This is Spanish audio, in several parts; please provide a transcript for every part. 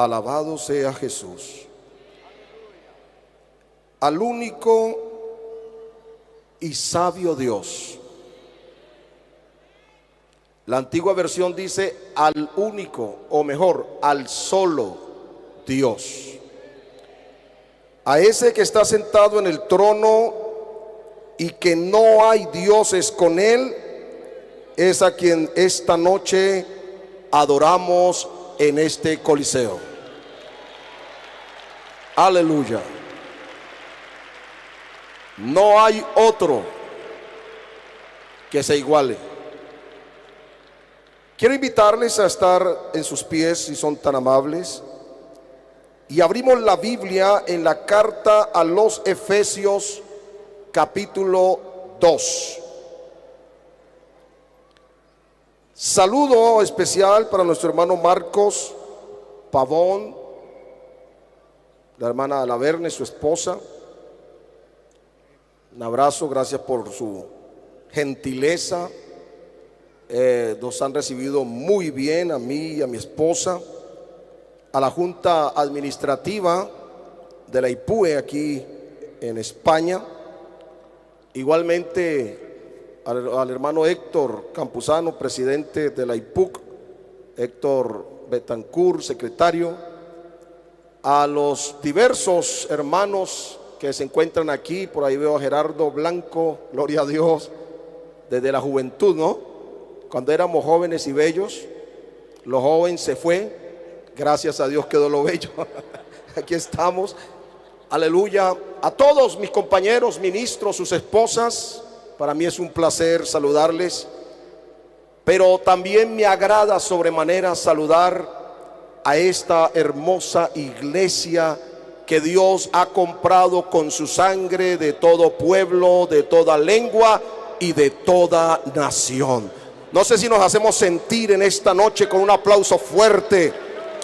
Alabado sea Jesús. Al único y sabio Dios. La antigua versión dice al único, o mejor, al solo Dios. A ese que está sentado en el trono y que no hay dioses con él, es a quien esta noche adoramos en este Coliseo. Aleluya. No hay otro que se iguale. Quiero invitarles a estar en sus pies, si son tan amables, y abrimos la Biblia en la carta a los Efesios, capítulo 2. Saludo especial para nuestro hermano Marcos Pavón, la hermana Laverne, su esposa. Un abrazo, gracias por su gentileza. Nos han recibido muy bien a mí y a mi esposa. A la Junta Administrativa de la IPUE aquí en España. Igualmente al hermano Héctor Campuzano, presidente de la IPUC, Héctor Betancourt, secretario. A los diversos hermanos que se encuentran aquí, por ahí veo a Gerardo Blanco, gloria a Dios, desde la juventud, ¿no? Cuando éramos jóvenes y bellos, lo joven se fue, gracias a Dios quedó lo bello. Aquí estamos, aleluya. A todos mis compañeros, ministros, sus esposas, para mí es un placer saludarles, pero también me agrada sobremanera saludar a esta hermosa iglesia que Dios ha comprado con su sangre de todo pueblo, de toda lengua y de toda nación. No sé si nos hacemos sentir en esta noche con un aplauso fuerte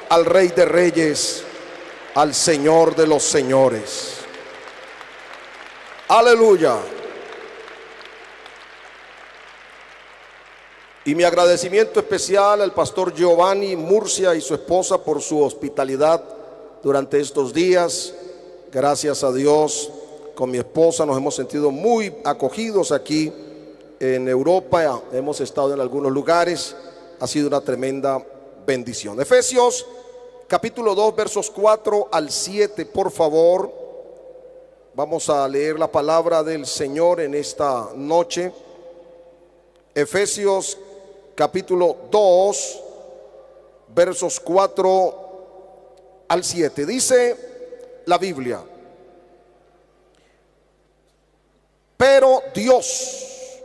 al Rey de Reyes, al Señor de los Señores. Aleluya. Y mi agradecimiento especial al pastor Giovanni Murcia y su esposa por su hospitalidad durante estos días. Gracias a Dios, con mi esposa nos hemos sentido muy acogidos aquí en Europa. Hemos estado en algunos lugares, ha sido una tremenda bendición. Efesios capítulo 2 versos 4 al 7, por favor. Vamos a leer la palabra del Señor en esta noche. Efesios capítulo 2 versos 4 al 7. Dice la Biblia: pero Dios,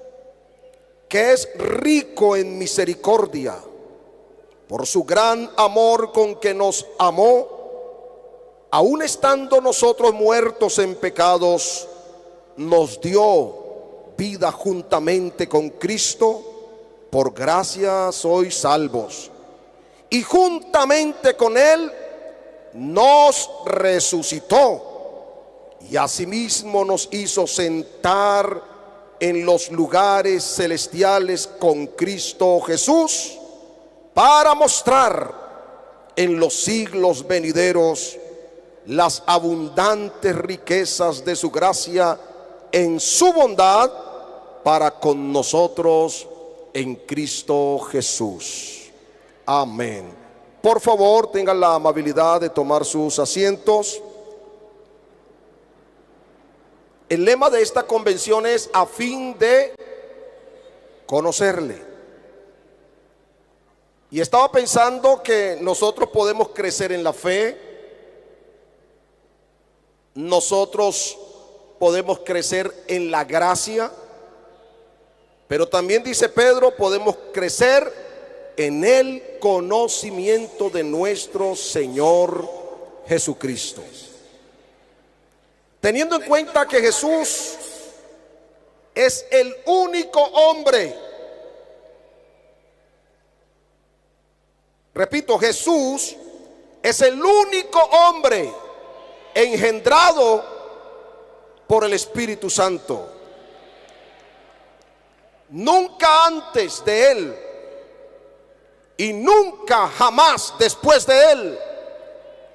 que es rico en misericordia, por su gran amor con que nos amó, aun estando nosotros muertos en pecados, nos dio vida juntamente con Cristo. Por gracia sois salvos, y juntamente con Él nos resucitó, y asimismo nos hizo sentar en los lugares celestiales con Cristo Jesús, para mostrar en los siglos venideros las abundantes riquezas de su gracia en su bondad para con nosotros en Cristo Jesús. Amén. Por favor, tengan la amabilidad de tomar sus asientos. El lema de esta convención es: a fin de conocerle. Y estaba pensando que nosotros podemos crecer en la fe, nosotros podemos crecer en la gracia, pero también dice Pedro, podemos crecer en el conocimiento de nuestro Señor Jesucristo. Teniendo en cuenta que Jesús es el único hombre, repito, Jesús es el único hombre engendrado por el Espíritu Santo. Nunca antes de Él y nunca jamás después de Él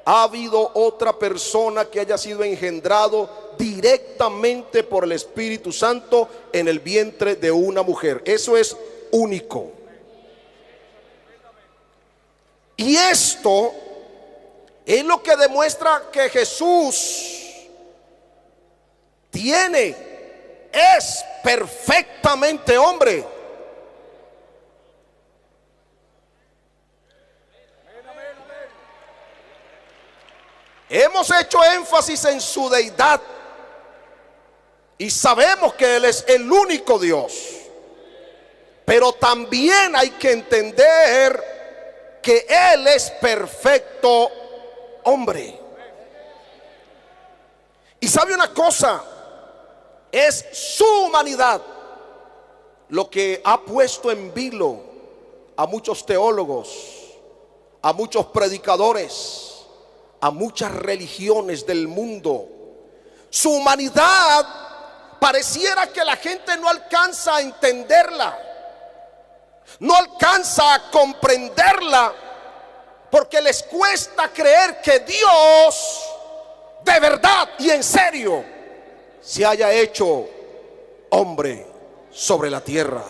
ha habido otra persona que haya sido engendrado directamente por el Espíritu Santo en el vientre de una mujer. Eso es único. Y esto es lo que demuestra que Jesús es perfectamente hombre. Hemos hecho énfasis en su deidad y sabemos que Él es el único Dios. Pero también hay que entender que Él es perfecto hombre. Y sabe una cosa, es su humanidad lo que ha puesto en vilo a muchos teólogos, a muchos predicadores, a muchas religiones del mundo. Su humanidad pareciera que la gente no alcanza a entenderla, no alcanza a comprenderla, porque les cuesta creer que Dios de verdad y en serio se haya hecho hombre sobre la tierra.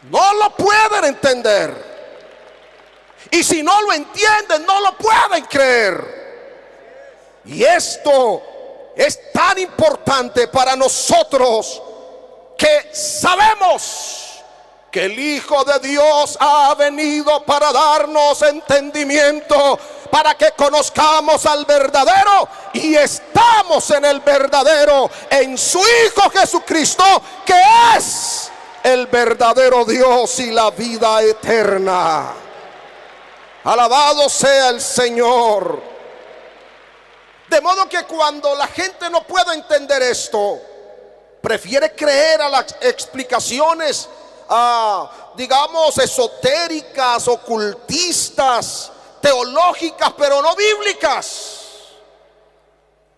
No lo pueden entender. Y si no lo entienden, no lo pueden creer. Y esto es tan importante para nosotros que sabemos que el Hijo de Dios ha venido para darnos entendimiento, para que conozcamos al verdadero, y estamos en el verdadero, en su Hijo Jesucristo, que es el verdadero Dios y la vida eterna. Alabado sea el Señor. De modo que cuando la gente no puede entender esto, prefiere creer a las explicaciones, digamos, esotéricas, ocultistas, teológicas, pero no bíblicas.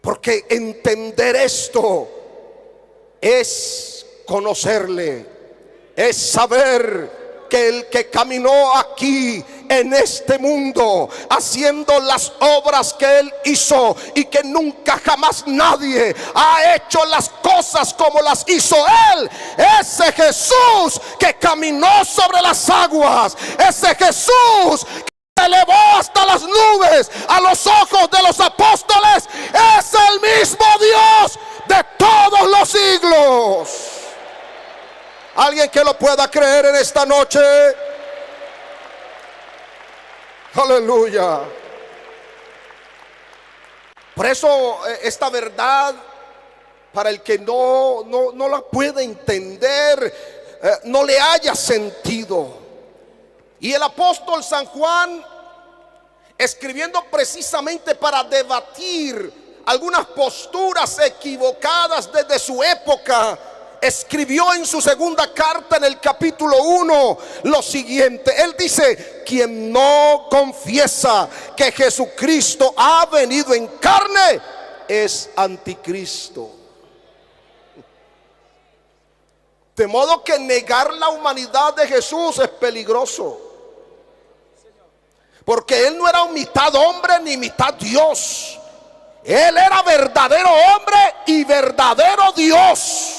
Porque entender esto es conocerle, es saber que el que caminó aquí en este mundo haciendo las obras que Él hizo, y que nunca jamás nadie ha hecho las cosas como las hizo Él, ese Jesús que caminó sobre las aguas, ese Jesús que se elevó hasta las nubes a los ojos de los apóstoles, es el mismo Dios de todos los siglos. Alguien que lo pueda creer en esta noche. Aleluya. Por eso esta verdad, para el que no la puede entender, no le haya sentido. Y el apóstol San Juan, escribiendo precisamente para debatir algunas posturas equivocadas desde su época, escribió en su segunda carta, en el capítulo 1, lo siguiente. Él dice: quien no confiesa que Jesucristo ha venido en carne es anticristo. De modo que negar la humanidad de Jesús es peligroso, porque Él no era un mitad hombre ni mitad Dios. Él era verdadero hombre y verdadero Dios.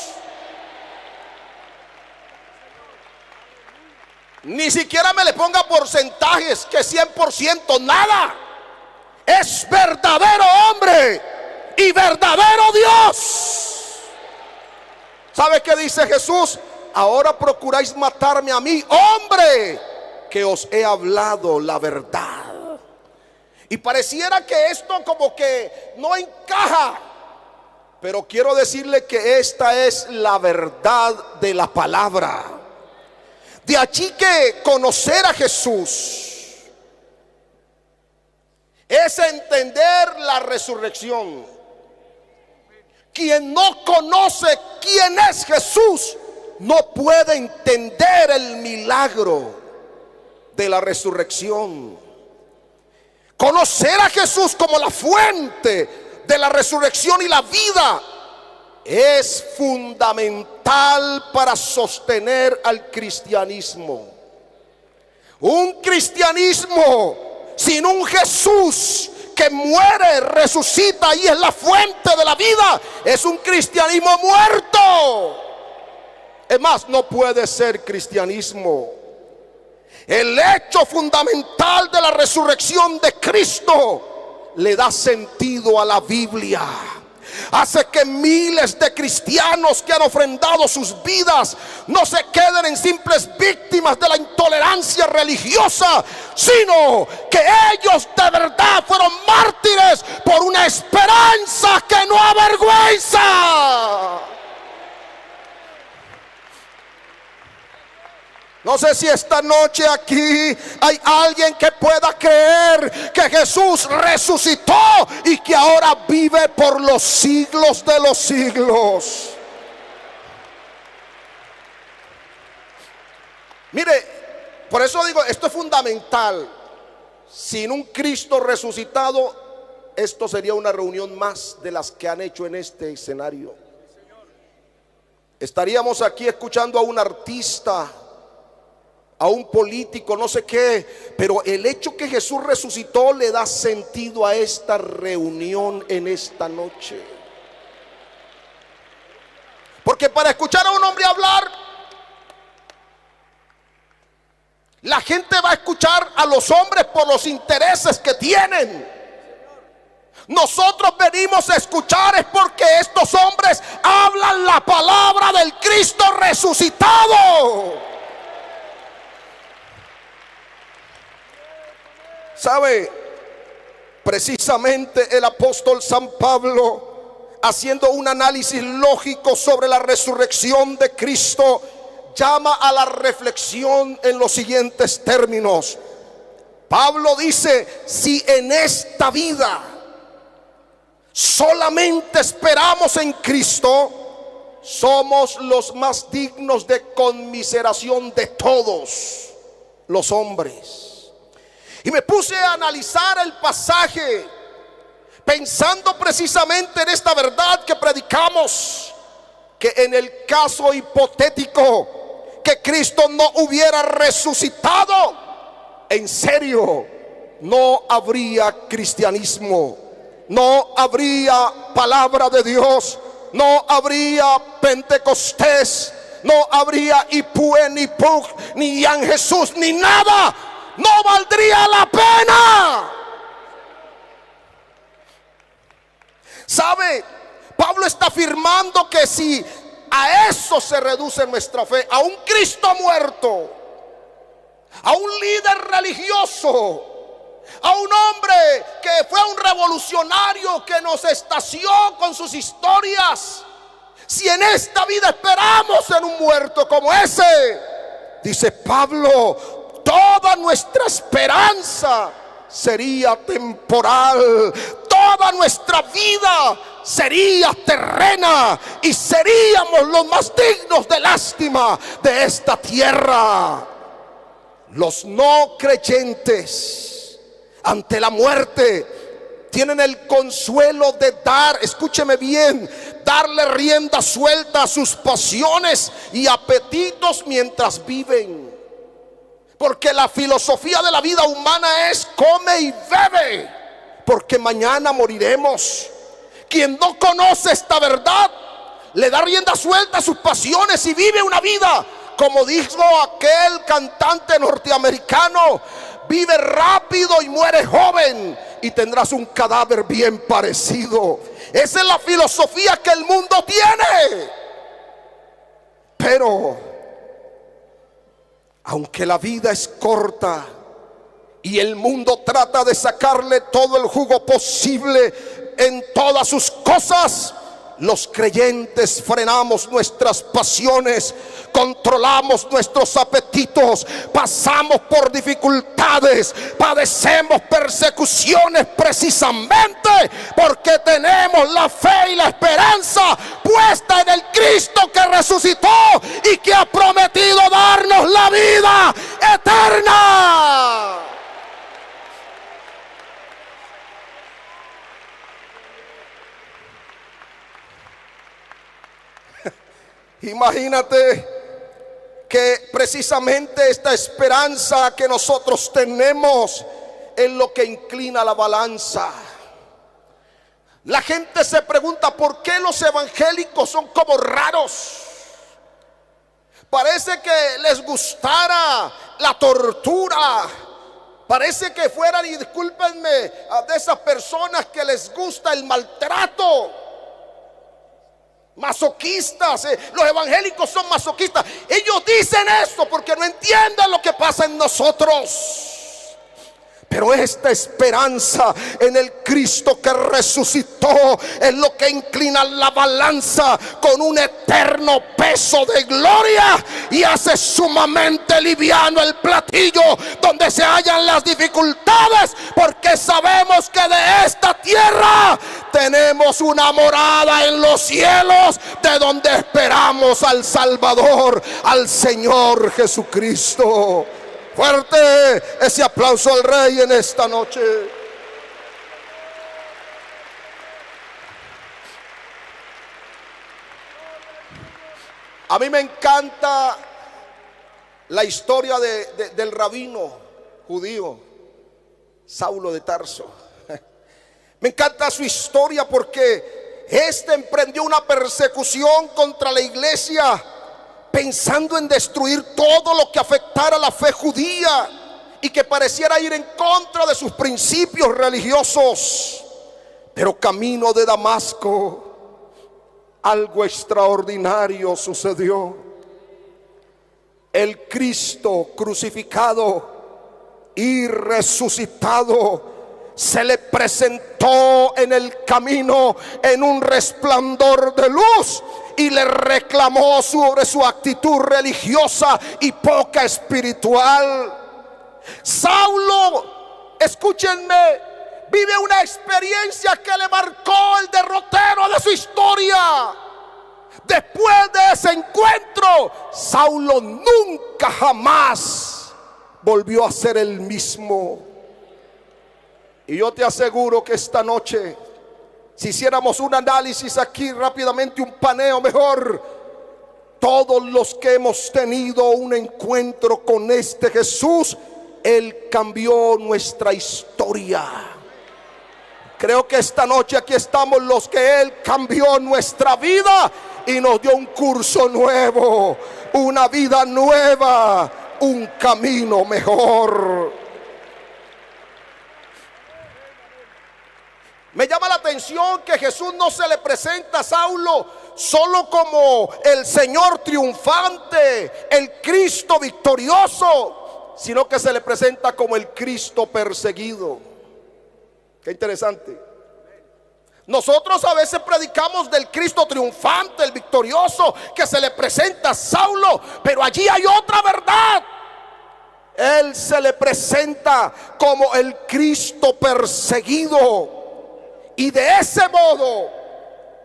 Ni siquiera me le ponga porcentajes, que 100%, nada. Es verdadero hombre y verdadero Dios. ¿Sabe qué dice Jesús? Ahora procuráis matarme a mí, hombre, que os he hablado la verdad. Y pareciera que esto como que no encaja, pero quiero decirle que esta es la verdad de la palabra. De allí que conocer a Jesús es entender la resurrección. Quien no conoce quién es Jesús no puede entender el milagro de la resurrección. Conocer a Jesús como la fuente de la resurrección y la vida es fundamental para sostener al cristianismo. Un cristianismo sin un Jesús que muere, resucita y es la fuente de la vida, es un cristianismo muerto. Es más, no puede ser cristianismo. El hecho fundamental de la resurrección de Cristo le da sentido a la Biblia. Hace que miles de cristianos que han ofrendado sus vidas no se queden en simples víctimas de la intolerancia religiosa, sino que ellos de verdad fueron mártires por una esperanza que no avergüenza. No sé si esta noche aquí hay alguien que pueda creer que Jesús resucitó y que ahora vive por los siglos de los siglos. Mire, por eso digo, esto es fundamental. Sin un Cristo resucitado, esto sería una reunión más de las que han hecho en este escenario. Estaríamos aquí escuchando a un artista, a un político, no sé qué, pero el hecho que Jesús resucitó le da sentido a esta reunión en esta noche. Porque para escuchar a un hombre hablar, la gente va a escuchar a los hombres por los intereses que tienen. Nosotros venimos a escuchar es porque estos hombres hablan la palabra del Cristo resucitado. ¿Sabe? Precisamente el apóstol San Pablo, haciendo un análisis lógico sobre la resurrección de Cristo, llama a la reflexión en los siguientes términos. Pablo dice: si en esta vida solamente esperamos en Cristo, somos los más dignos de conmiseración de todos los hombres. Y me puse a analizar el pasaje, pensando precisamente en esta verdad que predicamos, que en el caso hipotético que Cristo no hubiera resucitado, en serio, no habría cristianismo, no habría palabra de Dios, no habría Pentecostés, no habría Ipue, ni Pug, ni Yan Jesús, ni nada. No valdría la pena. ¿Sabe? Pablo está afirmando que si a eso se reduce nuestra fe, a un Cristo muerto, a un líder religioso, a un hombre que fue un revolucionario que nos estació con sus historias, si en esta vida esperamos en un muerto como ese, dice Pablo, toda nuestra esperanza sería temporal, toda nuestra vida sería terrena y seríamos los más dignos de lástima de esta tierra. Los no creyentes ante la muerte tienen el consuelo de dar, escúcheme bien, darle rienda suelta a sus pasiones y apetitos mientras viven. Porque la filosofía de la vida humana es come y bebe, porque mañana moriremos. Quien no conoce esta verdad le da rienda suelta a sus pasiones y vive una vida, como dijo aquel cantante norteamericano: vive rápido y muere joven y tendrás un cadáver bien parecido. Esa es la filosofía que el mundo tiene. Pero aunque la vida es corta y el mundo trata de sacarle todo el jugo posible en todas sus cosas, los creyentes frenamos nuestras pasiones, controlamos nuestros apetitos, pasamos por dificultades, padecemos persecuciones precisamente porque tenemos la fe y la esperanza puesta en el Cristo que resucitó y que ha prometido darnos la vida eterna. Imagínate que precisamente esta esperanza que nosotros tenemos en lo que inclina la balanza. La gente se pregunta por qué los evangélicos son como raros. Parece que les gustara la tortura. Parece que fueran, y discúlpenme, de esas personas que les gusta el maltrato. Masoquistas. Los evangélicos son masoquistas. Ellos dicen esto porque no entienden lo que pasa en nosotros. Pero esta esperanza en el Cristo que resucitó es lo que inclina la balanza con un eterno peso de gloria y hace sumamente liviano el platillo donde se hallan las dificultades, porque sabemos que de esta tierra tenemos una morada en los cielos, de donde esperamos al Salvador, al Señor Jesucristo. Fuerte ese aplauso al Rey en esta noche. A mí me encanta la historia del rabino judío Saulo de Tarso. Me encanta su historia porque este emprendió una persecución contra la iglesia, pensando en destruir todo lo que afectara la fe judía y que pareciera ir en contra de sus principios religiosos. Pero camino de Damasco, algo extraordinario sucedió. El Cristo crucificado y resucitado se le presentó en el camino en un resplandor de luz y le reclamó sobre su actitud religiosa y poca espiritual. Saulo, escúchenme, vive una experiencia que le marcó el derrotero de su historia. Después de ese encuentro, Saulo nunca jamás volvió a ser el mismo. Y yo te aseguro que esta noche, si hiciéramos un análisis aquí rápidamente, un paneo mejor, todos los que hemos tenido un encuentro con este Jesús, Él cambió nuestra historia. Creo que esta noche aquí estamos los que Él cambió nuestra vida y nos dio un curso nuevo, una vida nueva, un camino mejor. Me llama la atención que Jesús no se le presenta a Saulo solo como el Señor triunfante, el Cristo victorioso, sino que se le presenta como el Cristo perseguido. Qué interesante. Nosotros a veces predicamos del Cristo triunfante, el victorioso, que se le presenta a Saulo, pero allí hay otra verdad. Él se le presenta como el Cristo perseguido. Y de ese modo,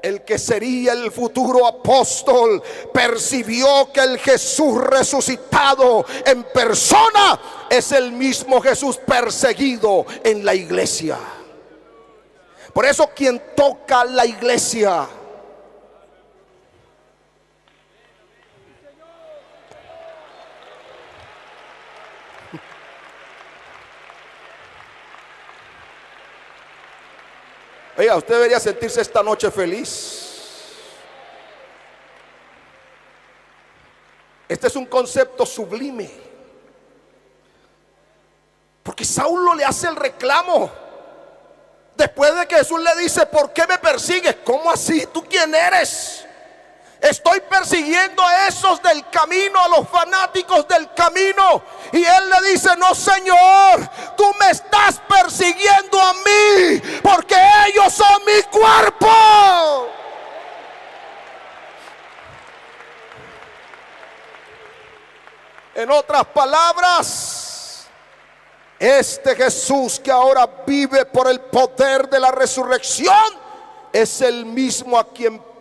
el que sería el futuro apóstol percibió que el Jesús resucitado en persona es el mismo Jesús perseguido en la iglesia. Por eso quien toca la iglesia, oiga, usted debería sentirse esta noche feliz. Este es un concepto sublime, porque Saulo le hace el reclamo después de que Jesús le dice: ¿por qué me persigues? ¿Cómo así? ¿Tú quién eres? Estoy persiguiendo a esos del camino, a los fanáticos del camino. Y él le dice: no, Señor, tú me estás persiguiendo a mí, porque ellos son mi cuerpo. En otras palabras, este Jesús que ahora vive por el poder de la resurrección es el mismo a quien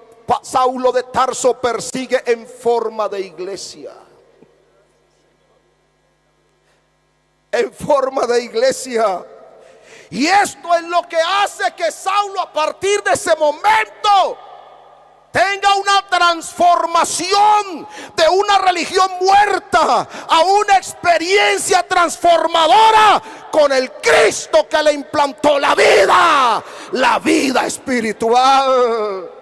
Saulo de Tarso persigue en forma de iglesia. En forma de iglesia. Y esto es lo que hace que Saulo, a partir de ese momento, tenga una transformación de una religión muerta a una experiencia transformadora con el Cristo que le implantó la vida espiritual.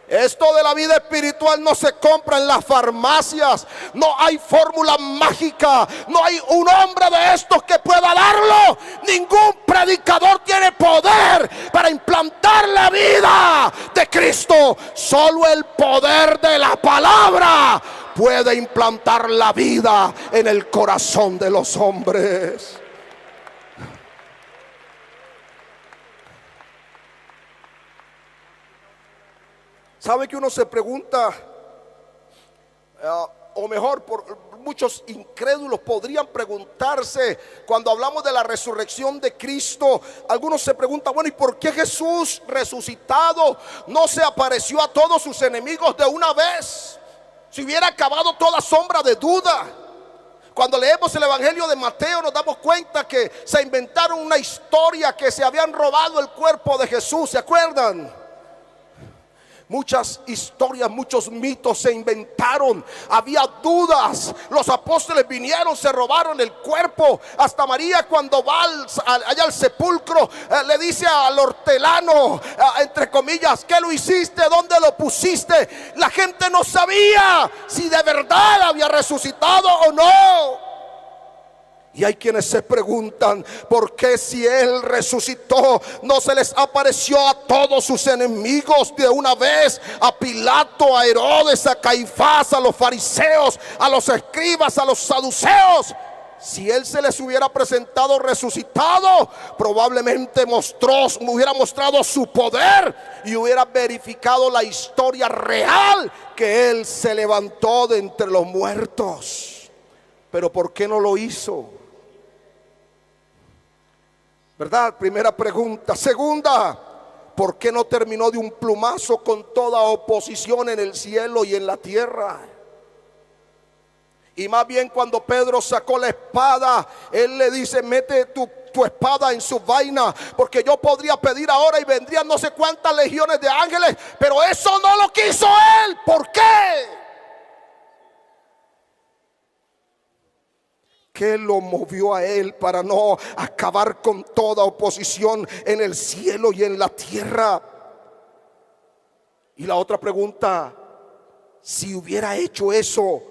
Esto de la vida espiritual no se compra en las farmacias. No hay fórmula mágica. No hay un hombre de estos que pueda darlo. Ningún predicador tiene poder para implantar la vida de Cristo. Solo el poder de la palabra puede implantar la vida en el corazón de los hombres. ¿Sabe que uno se pregunta, o mejor, muchos incrédulos podrían preguntarse cuando hablamos de la resurrección de Cristo? Algunos se preguntan, bueno, ¿y por qué Jesús resucitado no se apareció a todos sus enemigos de una vez? Si hubiera acabado toda sombra de duda. Cuando leemos el Evangelio de Mateo nos damos cuenta que se inventaron una historia que se habían robado el cuerpo de Jesús, ¿se acuerdan? Muchas historias, muchos mitos se inventaron. Había dudas. Los apóstoles vinieron, se robaron el cuerpo. Hasta María, cuando va allá al sepulcro, le dice al hortelano, entre comillas, ¿qué lo hiciste? ¿Dónde lo pusiste? La gente no sabía si de verdad había resucitado o no. Y hay quienes se preguntan, ¿por qué si Él resucitó no se les apareció a todos sus enemigos de una vez? A Pilato, a Herodes, a Caifás, a los fariseos, a los escribas, a los saduceos. Si Él se les hubiera presentado resucitado, probablemente hubiera mostrado su poder y hubiera verificado la historia real que Él se levantó de entre los muertos. Pero ¿por qué no lo hizo? ¿Verdad? Primera pregunta. Segunda, ¿por qué no terminó de un plumazo con toda oposición en el cielo y en la tierra? Y más bien cuando Pedro sacó la espada, él le dice, mete tu espada en su vaina, porque yo podría pedir ahora y vendrían no sé cuántas legiones de ángeles, pero eso no lo quiso él. ¿Por qué? ¿Qué lo movió a él para no acabar con toda oposición en el cielo y en la tierra? Y la otra pregunta, si hubiera hecho eso,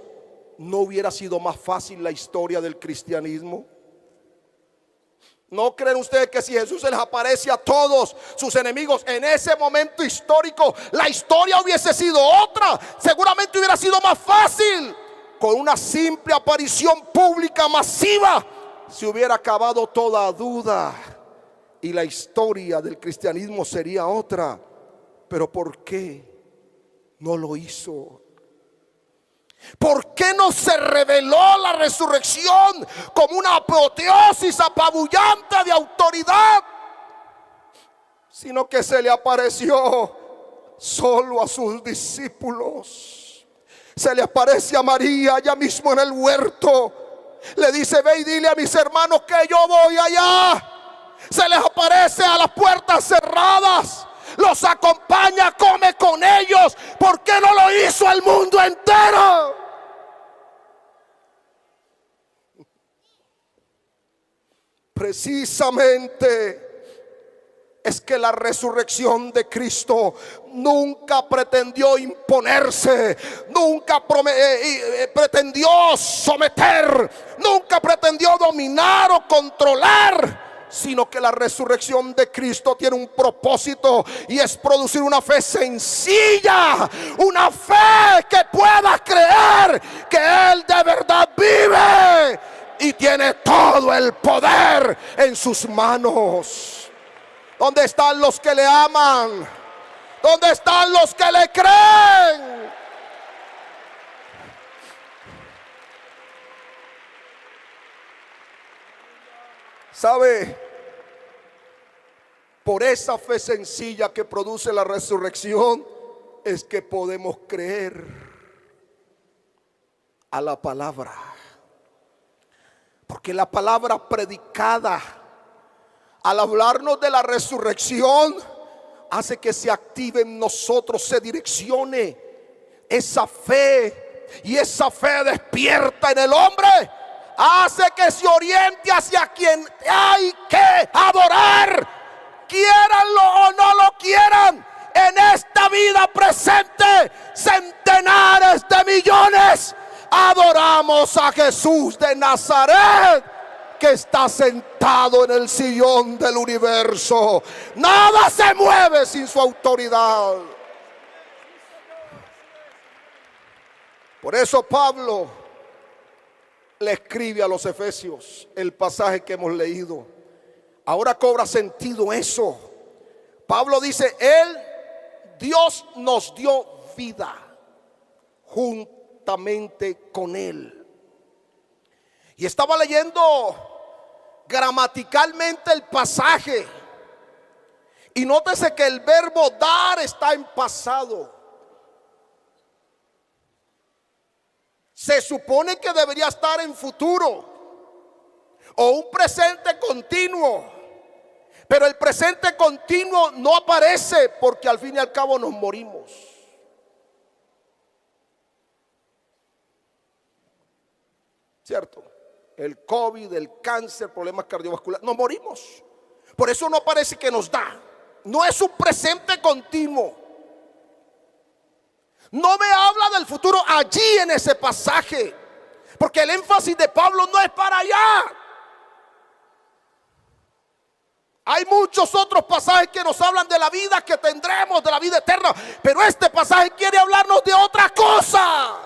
¿no hubiera sido más fácil la historia del cristianismo? ¿No creen ustedes que si Jesús se les aparece a todos sus enemigos en ese momento histórico, la historia hubiese sido otra? Seguramente hubiera sido más fácil. Con una simple aparición pública masiva se hubiera acabado toda duda y la historia del cristianismo sería otra. Pero ¿por qué no lo hizo? ¿Por qué no se reveló la resurrección como una apoteosis apabullante de autoridad? Sino que se le apareció solo a sus discípulos. Se le aparece a María allá mismo en el huerto. Le dice, ve y dile a mis hermanos que yo voy allá. Se les aparece a las puertas cerradas. Los acompaña, come con ellos. ¿Por qué no lo hizo el mundo entero? Precisamente es que la resurrección de Cristo nunca pretendió imponerse, nunca pretendió someter, nunca pretendió dominar o controlar, sino que la resurrección de Cristo tiene un propósito, y es producir una fe sencilla, una fe que pueda creer que Él de verdad vive y tiene todo el poder en sus manos. ¿Dónde están los que le aman? ¿Dónde están los que le creen? ¿Sabe? Por esa fe sencilla que produce la resurrección es que podemos creer a la palabra. Porque la palabra predicada, al hablarnos de la resurrección, hace que se active en nosotros, se direccione esa fe, y esa fe despierta en el hombre, hace que se oriente hacia quien hay que adorar, quieranlo o no lo quieran. En esta vida presente, centenares de millones adoramos a Jesús de Nazaret, que está sentado en el sillón del universo. Nada se mueve sin su autoridad. Por eso Pablo le escribe a los Efesios el pasaje que hemos leído. Ahora cobra sentido eso. Pablo dice: Dios nos dio vida juntamente con Él. Y estaba leyendo gramaticalmente el pasaje, y nótese que el verbo dar está en pasado. Se supone que debería estar en futuro o un presente continuo, pero el presente continuo no aparece, porque al fin y al cabo nos morimos. ¿Cierto? El COVID, el cáncer, problemas cardiovasculares, nos morimos. Por eso no parece que nos da. No es un presente continuo. No me habla del futuro allí en ese pasaje, porque el énfasis de Pablo no es para allá. Hay muchos otros pasajes que nos hablan de la vida que tendremos, de la vida eterna, pero este pasaje quiere hablarnos de otra cosa.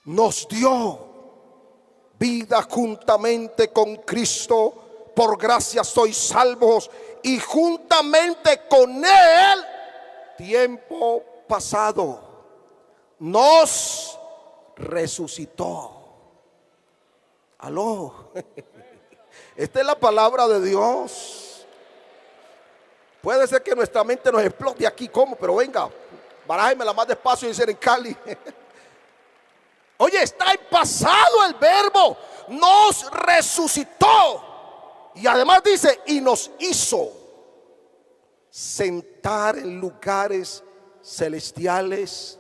Nos dio vida juntamente con Cristo, por gracia sois salvos, y juntamente con Él, tiempo pasado, nos resucitó. Aló. Esta es la palabra de Dios. Puede ser que nuestra mente nos explote aquí, ¿cómo? Pero venga, barájemela más despacio, dicen en Cali. Oye, está en pasado el verbo. Nos resucitó. Y además dice: y nos hizo sentar en lugares celestiales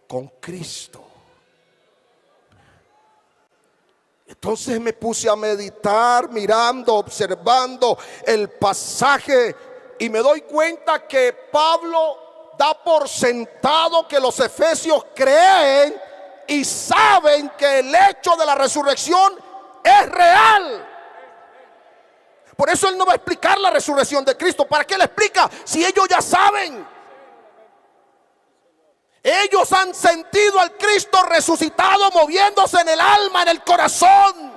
con Cristo. Entonces me puse a meditar, mirando, observando el pasaje, y me doy cuenta que Pablo da por sentado que los efesios creen y saben que el hecho de la resurrección es real. Por eso él no va a explicar la resurrección de Cristo. ¿Para qué le explica si ellos ya saben? Ellos han sentido al Cristo resucitado moviéndose en el alma, en el corazón.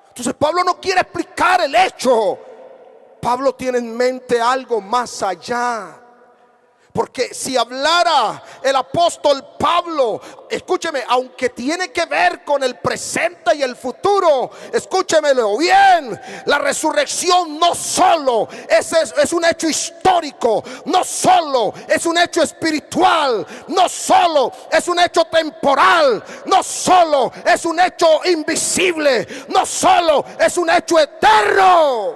Entonces Pablo no quiere explicar el hecho. Pablo tiene en mente algo más allá. Porque si hablara el apóstol Pablo, escúcheme, aunque tiene que ver con el presente y el futuro, escúchemelo bien, la resurrección no solo es un hecho histórico, no solo es un hecho espiritual, no solo es un hecho temporal, no solo es un hecho invisible, no solo es un hecho eterno.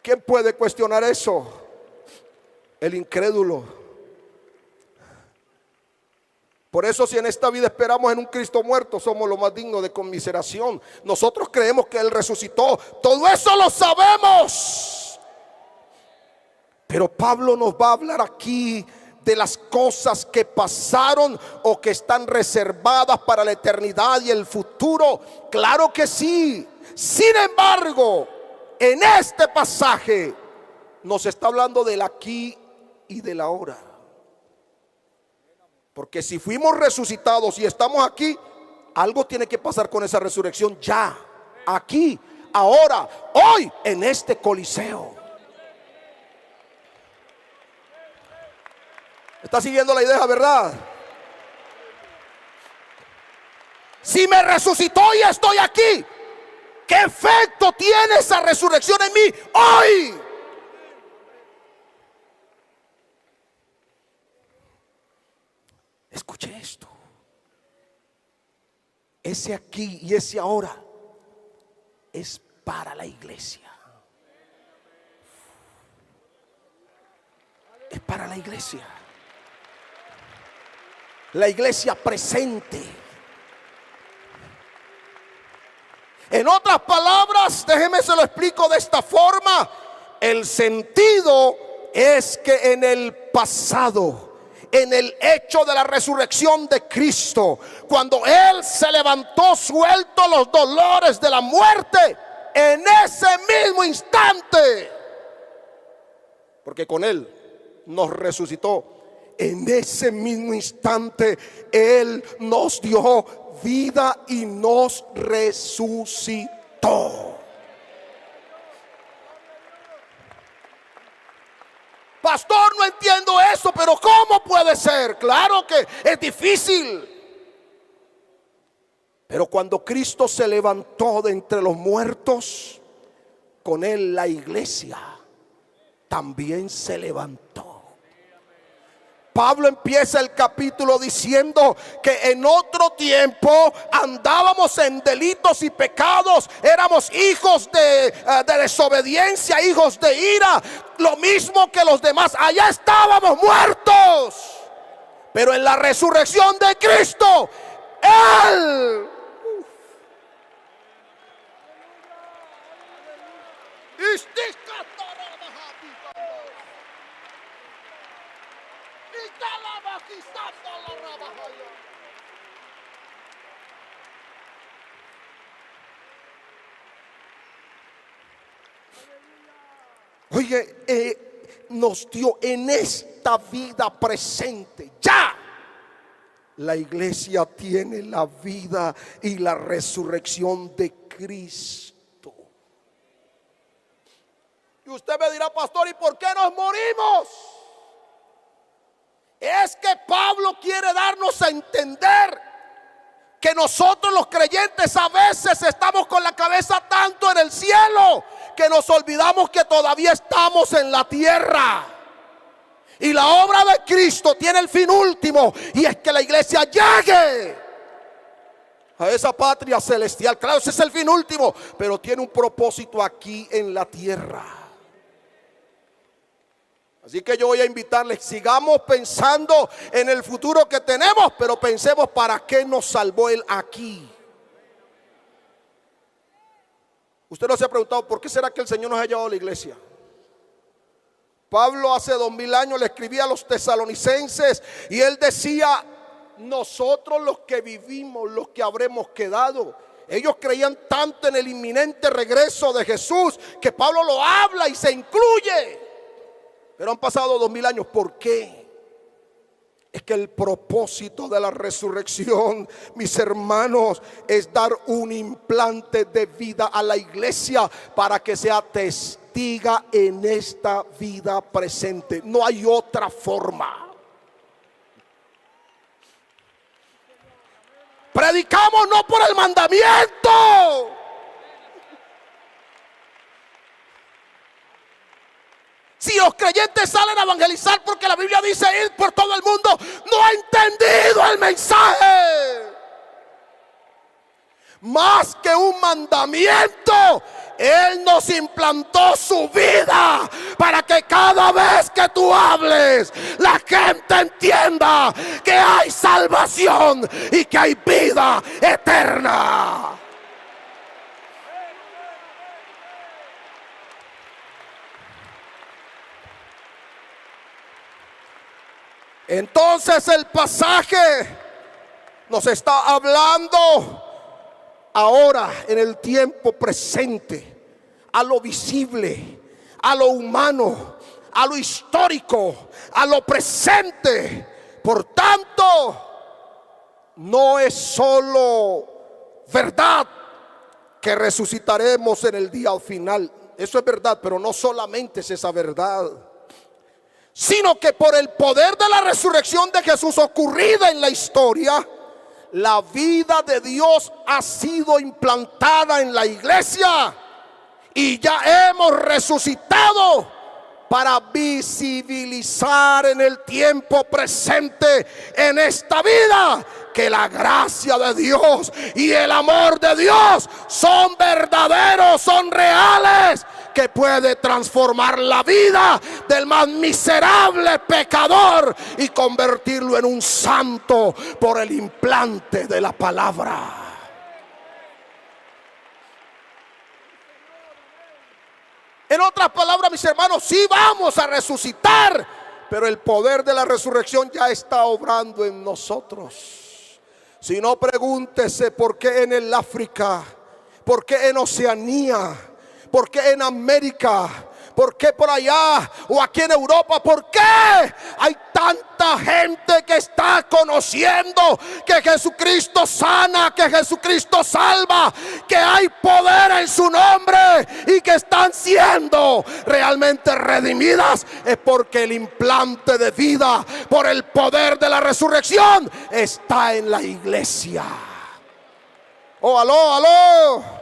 ¿Quién puede cuestionar eso? El incrédulo. Por eso, si en esta vida esperamos en un Cristo muerto, somos lo más dignos de conmiseración. Nosotros creemos que Él resucitó. Todo eso lo sabemos. Pero Pablo nos va a hablar aquí de las cosas que pasaron o que están reservadas para la eternidad y el futuro. Claro que sí. Sin embargo, en este pasaje nos está hablando del aquí y del ahora. Porque si fuimos resucitados y estamos aquí, algo tiene que pasar con esa resurrección ya, aquí, ahora, hoy, en este coliseo. ¿Está siguiendo la idea, verdad? Si me resucitó y estoy aquí, ¿qué efecto tiene esa resurrección en mí hoy? Escuche esto. Ese aquí y ese ahora es para la iglesia. es para la iglesia. La iglesia presente. En otras palabras, déjeme se lo explico de esta forma. El sentido es que en el pasado, en el hecho de la resurrección de Cristo, cuando Él se levantó suelto los dolores de la muerte, en ese mismo instante, porque con Él nos resucitó, en ese mismo instante Él nos dio vida y nos resucitó. Pastor, no entiendo eso, pero ¿cómo puede ser? Claro que es difícil. Pero cuando Cristo se levantó de entre los muertos, con Él la iglesia también se levantó. Pablo empieza el capítulo diciendo que en otro tiempo andábamos en delitos y pecados, éramos hijos de desobediencia, hijos de ira, lo mismo que los demás. Allá estábamos muertos, pero en la resurrección de Cristo, Él nos dio en esta vida presente. Ya la iglesia tiene la vida y la resurrección de Cristo. Y usted me dirá, pastor, ¿y por qué nos morimos? Es que Pablo quiere darnos a entender que nosotros los creyentes a veces estamos con la cabeza tanto en el cielo que nos olvidamos que todavía estamos en la tierra. Y la obra de Cristo tiene el fin último, y es que la iglesia llegue a esa patria celestial. Claro, ese es el fin último, pero tiene un propósito aquí en la tierra. Así que yo voy a invitarles, sigamos pensando en el futuro que tenemos, pero pensemos para qué nos salvó Él aquí. Usted no se ha preguntado por qué será que el Señor nos ha llevado a la iglesia. Pablo hace 2000 años le escribía a los tesalonicenses y él decía: nosotros los que vivimos, los que habremos quedado. Ellos creían tanto en el inminente regreso de Jesús que Pablo lo habla y se incluye. Pero han pasado 2000 años. ¿Por qué? Es que el propósito de la resurrección, mis hermanos, es dar un implante de vida a la iglesia para que sea testiga en esta vida presente. No hay otra forma. Predicamos no por el mandamiento. Si los creyentes salen a evangelizar porque la Biblia dice ir por todo el mundo, no ha entendido el mensaje. Más que un mandamiento, Él nos implantó su vida para que cada vez que tú hables, la gente entienda que hay salvación y que hay vida eterna. Entonces el pasaje nos está hablando ahora en el tiempo presente, a lo visible, a lo humano, a lo histórico, a lo presente. Por tanto, no es solo verdad que resucitaremos en el día final. Eso es verdad, pero no solamente es esa verdad, sino que por el poder de la resurrección de Jesús ocurrida en la historia, la vida de Dios ha sido implantada en la iglesia y ya hemos resucitado para visibilizar en el tiempo presente, en esta vida, que la gracia de Dios y el amor de Dios son verdaderos, son reales, que puede transformar la vida del más miserable pecador y convertirlo en un santo por el implante de la palabra. En otras palabras, mis hermanos, sí vamos a resucitar, pero el poder de la resurrección ya está obrando en nosotros. Si no, pregúntese por qué en el África, por qué en Oceanía, por qué en América, por qué por allá o aquí en Europa, por qué hay tanta gente que está conociendo que Jesucristo sana, que Jesucristo salva, que hay poder en su nombre y que están siendo realmente redimidas. Es porque el implante de vida por el poder de la resurrección está en la iglesia. Oh, aló.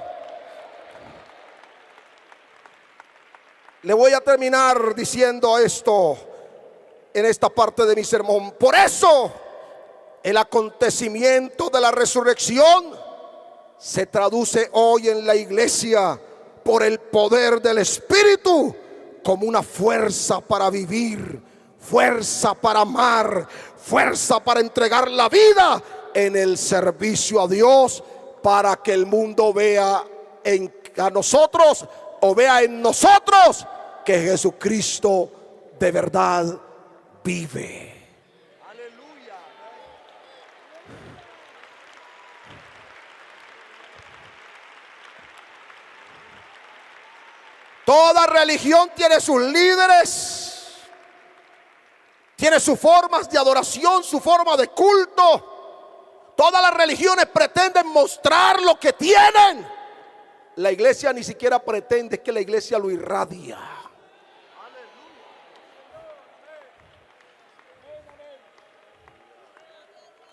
Le voy a terminar diciendo esto en esta parte de mi sermón. Por eso el acontecimiento de la resurrección se traduce hoy en la iglesia por el poder del Espíritu como una fuerza para vivir, fuerza para amar, fuerza para entregar la vida en el servicio a Dios, para que el mundo vea a nosotros, o vea en nosotros, que Jesucristo de verdad vive. Aleluya. Toda religión tiene sus líderes, tiene sus formas de adoración, su forma de culto. Todas las religiones pretenden mostrar lo que tienen. La iglesia ni siquiera pretende, que la iglesia lo irradia.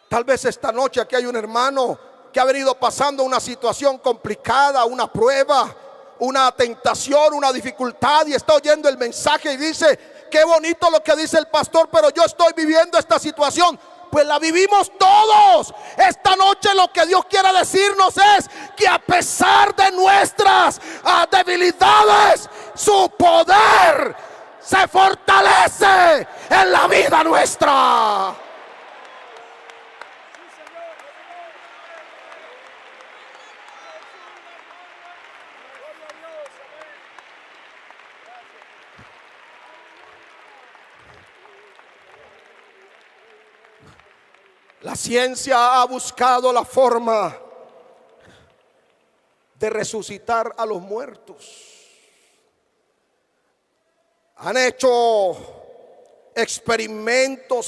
Tal vez esta noche aquí hay un hermano que ha venido pasando una situación complicada, una prueba, una tentación, una dificultad, y está oyendo el mensaje y dice: qué bonito lo que dice el pastor, pero yo estoy viviendo esta situación. Pues la vivimos todos. Esta noche lo que Dios quiere decirnos es que a pesar de nuestras debilidades, su poder se fortalece en la vida nuestra. La ciencia ha buscado la forma de resucitar a los muertos. Han hecho experimentos,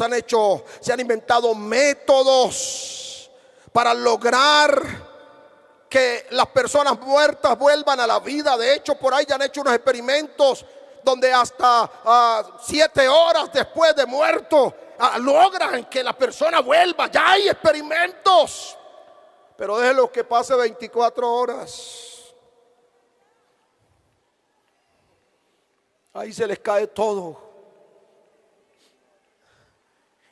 se han inventado métodos para lograr que las personas muertas vuelvan a la vida. De hecho, por ahí ya han hecho unos experimentos donde hasta 7 horas después de muerto logran que la persona vuelva. Ya hay experimentos, pero déjenlo que pase 24 horas. Ahí se les cae todo.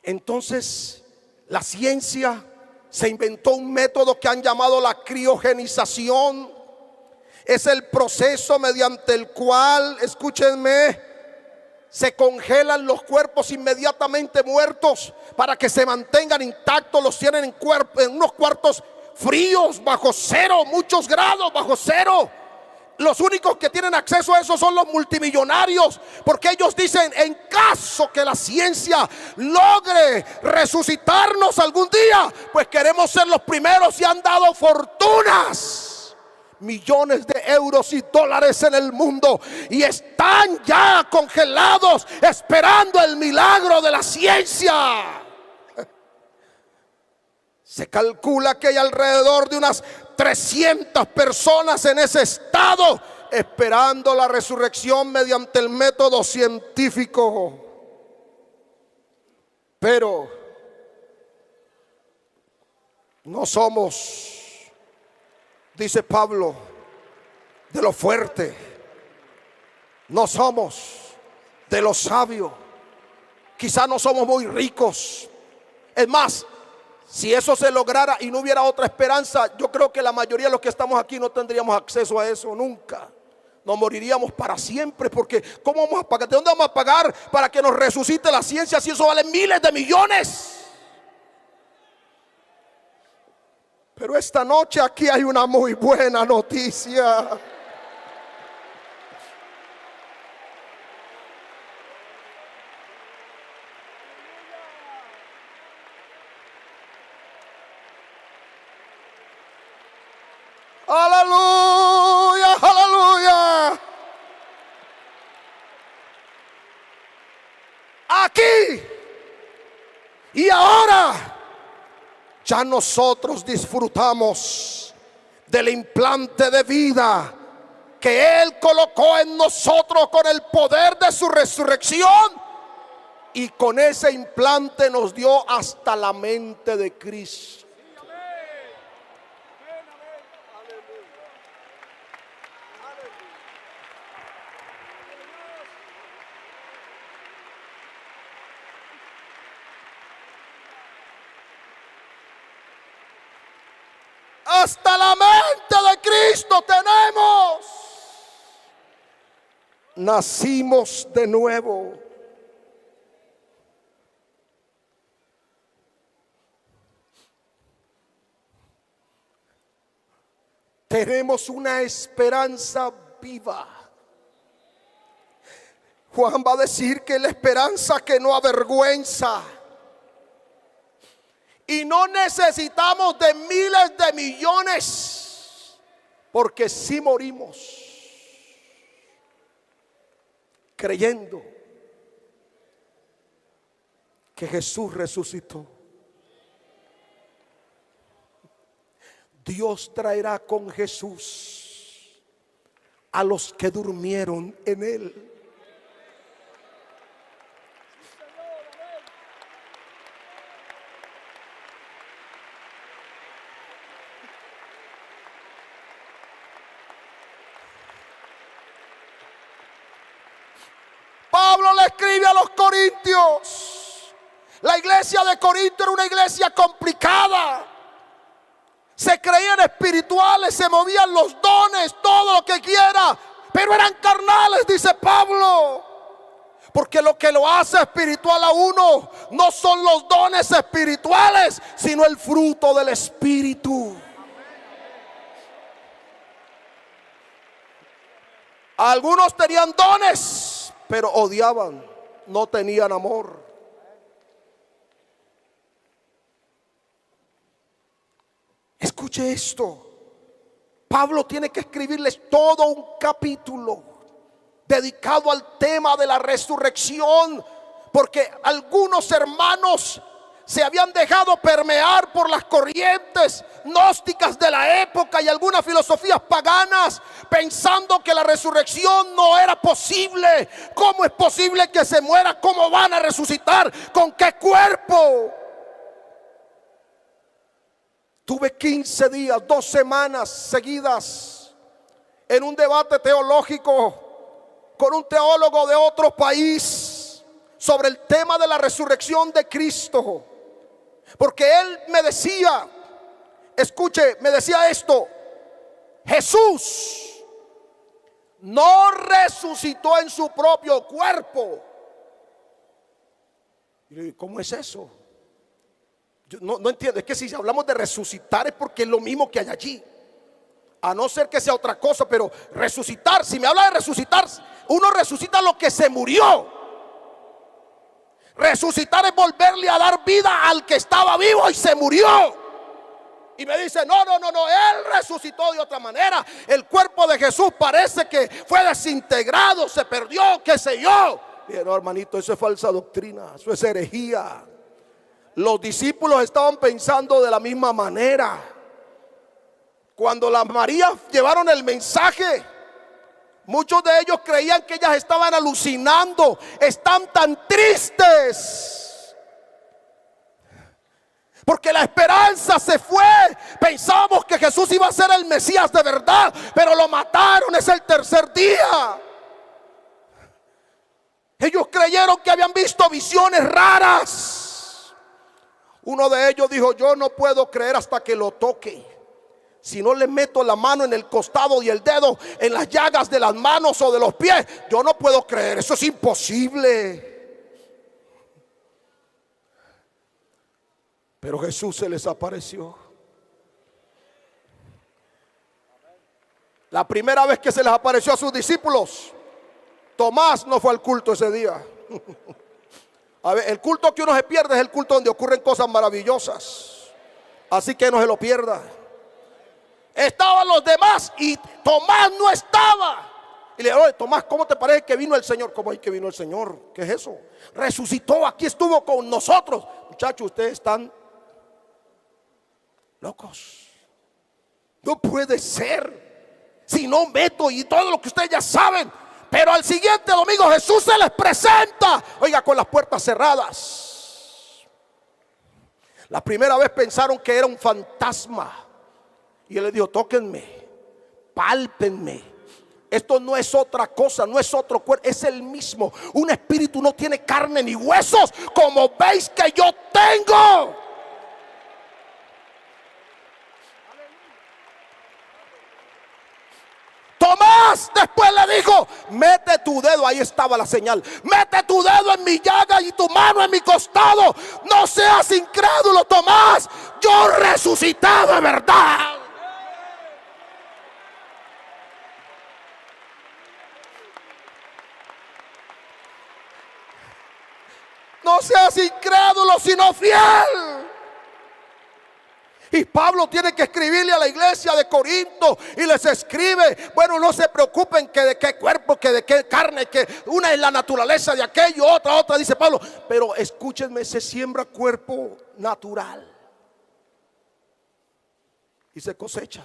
Entonces la ciencia se inventó un método que han llamado la criogenización. Es el proceso mediante el cual, escúchenme, se congelan los cuerpos inmediatamente muertos para que se mantengan intactos. Los tienen en unos cuartos fríos, bajo cero, muchos grados bajo cero. Los únicos que tienen acceso a eso son los multimillonarios, porque ellos dicen: en caso que la ciencia logre resucitarnos algún día, pues queremos ser los primeros, y han dado fortunas, millones de euros y dólares en el mundo, y están ya congelados esperando el milagro de la ciencia. Se calcula que hay alrededor de unas 300 personas en ese estado esperando la resurrección mediante el método científico. Pero no somos, dice Pablo, de lo fuerte, no somos de lo sabio, quizá no somos muy ricos. Es más, si eso se lograra y no hubiera otra esperanza, yo creo que la mayoría de los que estamos aquí no tendríamos acceso a eso nunca. nos moriríamos para siempre, porque ¿cómo vamos a pagar? ¿De dónde vamos a pagar para que nos resucite la ciencia si eso vale miles de millones? Pero esta noche aquí hay una muy buena noticia. Aleluya, aleluya. Aquí y ahora ya nosotros disfrutamos del implante de vida que Él colocó en nosotros con el poder de su resurrección, y con ese implante nos dio hasta la mente de Cristo. Hasta la mente de Cristo tenemos. Nacimos de nuevo. Tenemos una esperanza viva. Juan va a decir que la esperanza que no avergüenza. Y no necesitamos de miles de millones, porque si morimos creyendo que Jesús resucitó, Dios traerá con Jesús a los que durmieron en Él. Pablo le escribe a los corintios. La iglesia de Corinto era una iglesia complicada. Se creían espirituales, se movían los dones, todo lo que quiera, pero eran carnales, dice Pablo. Porque lo que lo hace espiritual a uno no son los dones espirituales, sino el fruto del Espíritu. Algunos tenían dones, pero odiaban, no tenían amor. Escuche esto. Pablo tiene que escribirles todo un capítulo dedicado al tema de la resurrección, porque algunos hermanos se habían dejado permear por las corrientes gnósticas de la época y algunas filosofías paganas, pensando que la resurrección no era posible. ¿Cómo es posible que se muera? ¿Cómo van a resucitar? ¿Con qué cuerpo? Tuve 15 días, 2 semanas seguidas en un debate teológico con un teólogo de otro país sobre el tema de la resurrección de Cristo. Porque él me decía, escuche, me decía esto: Jesús no resucitó en su propio cuerpo. Y ¿cómo es eso? Yo no entiendo. Es que si hablamos de resucitar es porque es lo mismo que hay allí, a no ser que sea otra cosa. Pero resucitar, si me habla de resucitar, uno resucita lo que se murió. Resucitar es volverle a dar vida al que estaba vivo y se murió. Y me dice, no, él resucitó de otra manera. El cuerpo de Jesús parece que fue desintegrado, se perdió, qué sé yo. Y no, hermanito, eso es falsa doctrina, eso es herejía. Los discípulos estaban pensando de la misma manera. Cuando las Marías llevaron el mensaje, muchos de ellos creían que ellas estaban alucinando. Están tan tristes porque la esperanza se fue. Pensábamos que Jesús iba a ser el Mesías de verdad, pero lo mataron, es el tercer día. Ellos creyeron que habían visto visiones raras. Uno de ellos dijo, yo no puedo creer hasta que lo toque. Si no le meto la mano en el costado y el dedo en las llagas de las manos o de los pies, yo no puedo creer. Eso es imposible. Pero Jesús se les apareció. La primera vez que se les apareció a sus discípulos, Tomás no fue al culto ese día. A ver, el culto que uno se pierde es el culto donde ocurren cosas maravillosas. Así que no se lo pierda. Estaban los demás y Tomás no estaba. Y le dijo: oye, Tomás, ¿cómo te parece que vino el Señor? ¿Cómo hay que vino el Señor? ¿Qué es eso? Resucitó, aquí estuvo con nosotros. Muchachos, ustedes están locos. No puede ser. Si no meto y todo lo que ustedes ya saben. Pero al siguiente domingo Jesús se les presenta, oiga, con las puertas cerradas. La primera vez pensaron que era un fantasma. Y él les dijo: tóquenme, pálpenme. Esto no es otra cosa, no es otro cuerpo, es el mismo. Un espíritu no tiene carne ni huesos, como veis que yo tengo. Tomás después le dijo: mete tu dedo, ahí estaba la señal. Mete tu dedo en mi llaga y tu mano en mi costado. No seas incrédulo, Tomás. Yo resucité de verdad. No seas incrédulo, sino fiel. Y Pablo tiene que escribirle a la iglesia de Corinto y les escribe: bueno, no se preocupen que de qué cuerpo, que de qué carne, que una es la naturaleza de aquello, otra, dice Pablo. Pero escúchenme, se siembra cuerpo natural y se cosecha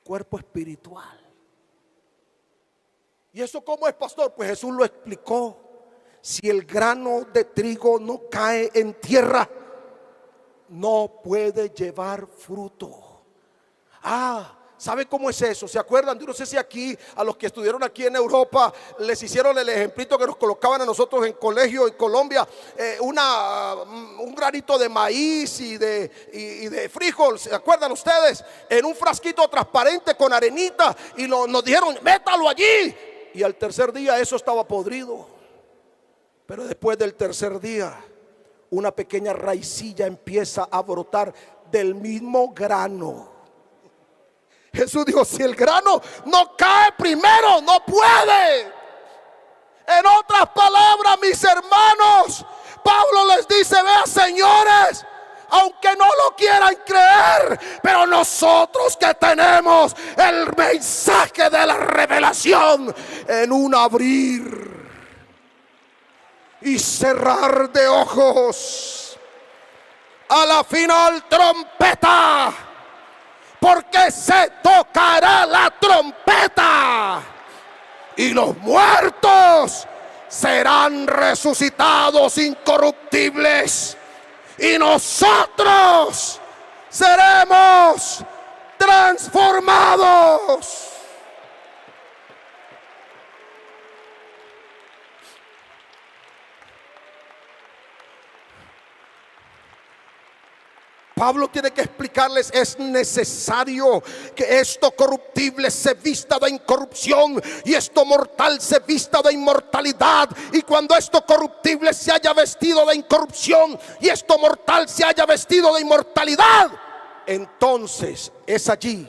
cuerpo espiritual. ¿Y eso cómo es, pastor? Pues Jesús lo explicó. Si el grano de trigo no cae en tierra, no puede llevar fruto. ¿Sabe cómo es eso? ¿Se acuerdan? Yo no sé si aquí, a los que estudiaron aquí en Europa, les hicieron el ejemplito que nos colocaban a nosotros en colegio en Colombia. Un granito de maíz y de frijol, ¿se acuerdan ustedes? En un frasquito transparente con arenita. Y nos dijeron: métalo allí. Y al tercer día eso estaba podrido. Pero después del tercer día, una pequeña raicilla empieza a brotar del mismo grano. Jesús dijo: si el grano no cae primero, no puede. En otras palabras, mis hermanos, Pablo les dice: vean, señores, aunque no lo quieran creer, pero nosotros que tenemos el mensaje de la revelación, en un abrir y cerrar de ojos, a la final trompeta, porque se tocará la trompeta y los muertos serán resucitados incorruptibles y nosotros seremos transformados. Pablo tiene que explicarles: es necesario que esto corruptible se vista de incorrupción y esto mortal se vista de inmortalidad. Y cuando esto corruptible se haya vestido de incorrupción y esto mortal se haya vestido de inmortalidad, entonces es allí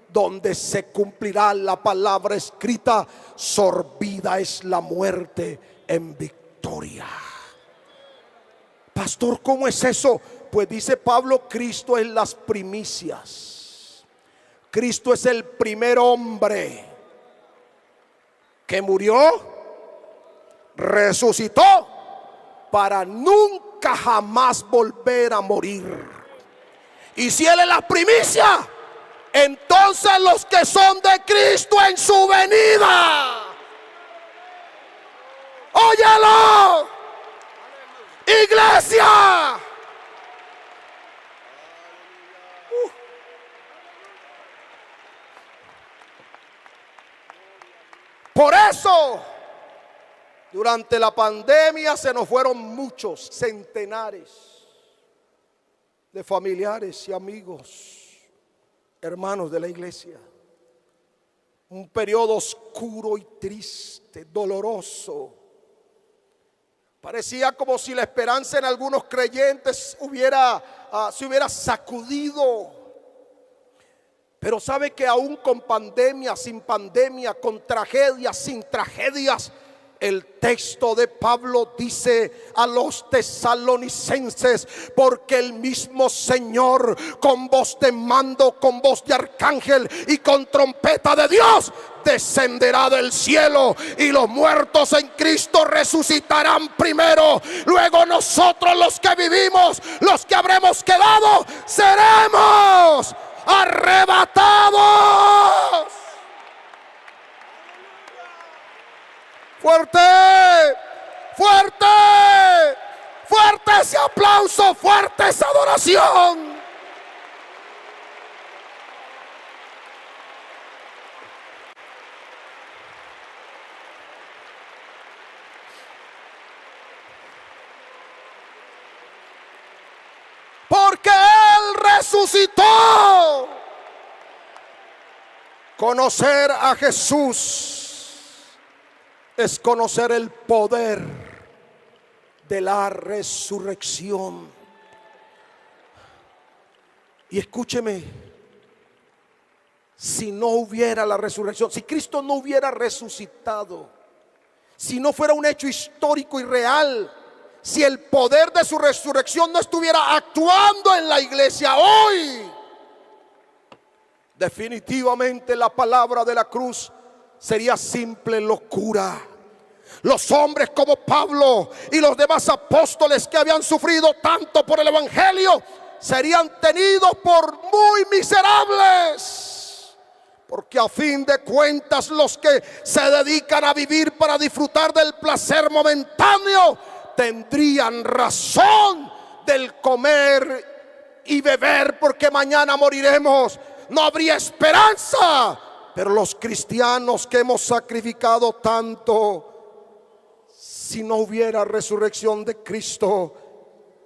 donde se cumplirá la palabra escrita: sorbida es la muerte en victoria. Pastor, ¿cómo es eso? Pues dice Pablo: Cristo es las primicias. Cristo es el primer hombre que murió, resucitó para nunca jamás volver a morir. Y si Él es la primicia, entonces los que son de Cristo en su venida, óyelo, iglesia. Por eso, durante la pandemia se nos fueron muchos, centenares de familiares y amigos. hermanos de la iglesia, un periodo oscuro y triste, doloroso. Parecía como si la esperanza en algunos creyentes se hubiera sacudido. Pero sabe que aún con pandemia, sin pandemia, con tragedias, sin tragedias, el texto de Pablo dice a los tesalonicenses: porque el mismo Señor, con voz de mando, con voz de arcángel y con trompeta de Dios, descenderá del cielo, y los muertos en Cristo resucitarán primero. Luego nosotros, los que vivimos, los que habremos quedado, seremos arrebatados. Fuerte, fuerte, fuerte ese aplauso, fuerte esa adoración. Porque Él resucitó. Conocer a Jesús es conocer el poder de la resurrección. Y escúcheme, si no hubiera la resurrección, si Cristo no hubiera resucitado, si no fuera un hecho histórico y real, si el poder de su resurrección no estuviera actuando en la iglesia hoy, definitivamente la palabra de la cruz sería simple locura. Los hombres como Pablo y los demás apóstoles que habían sufrido tanto por el evangelio serían tenidos por muy miserables, porque a fin de cuentas los que se dedican a vivir para disfrutar del placer momentáneo tendrían razón del comer y beber, porque mañana moriremos. No habría esperanza. Pero los cristianos que hemos sacrificado tanto, si no hubiera resurrección de Cristo,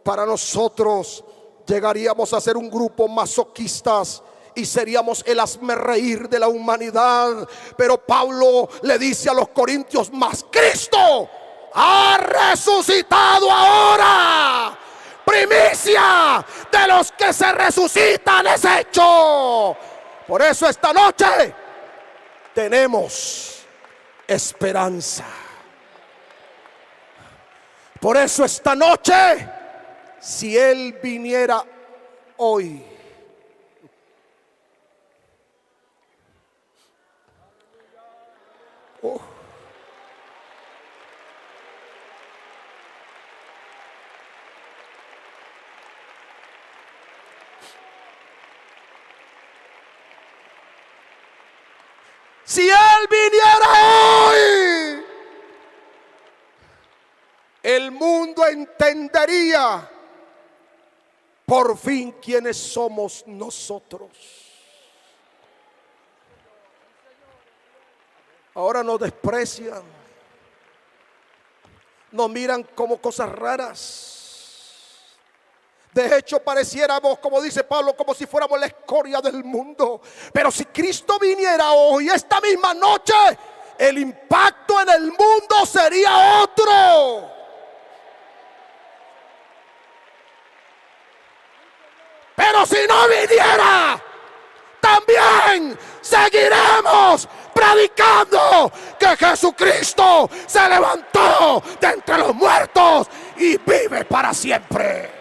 para nosotros llegaríamos a ser un grupo masoquistas y seríamos el hazmerreír de la humanidad. Pero Pablo le dice a los corintios: mas Cristo ha resucitado ahora. Primicia de los que se resucitan es hecho. Por eso esta noche tenemos esperanza. Por eso esta noche, si Él viniera hoy, si Él viniera hoy, el mundo entendería por fin quiénes somos nosotros. Ahora nos desprecian, nos miran como cosas raras. De hecho, pareciéramos, como dice Pablo, como si fuéramos la escoria del mundo. Pero si Cristo viniera hoy, esta misma noche, el impacto en el mundo sería otro. Pero si no viniera, también seguiremos predicando que Jesucristo se levantó de entre los muertos y vive para siempre.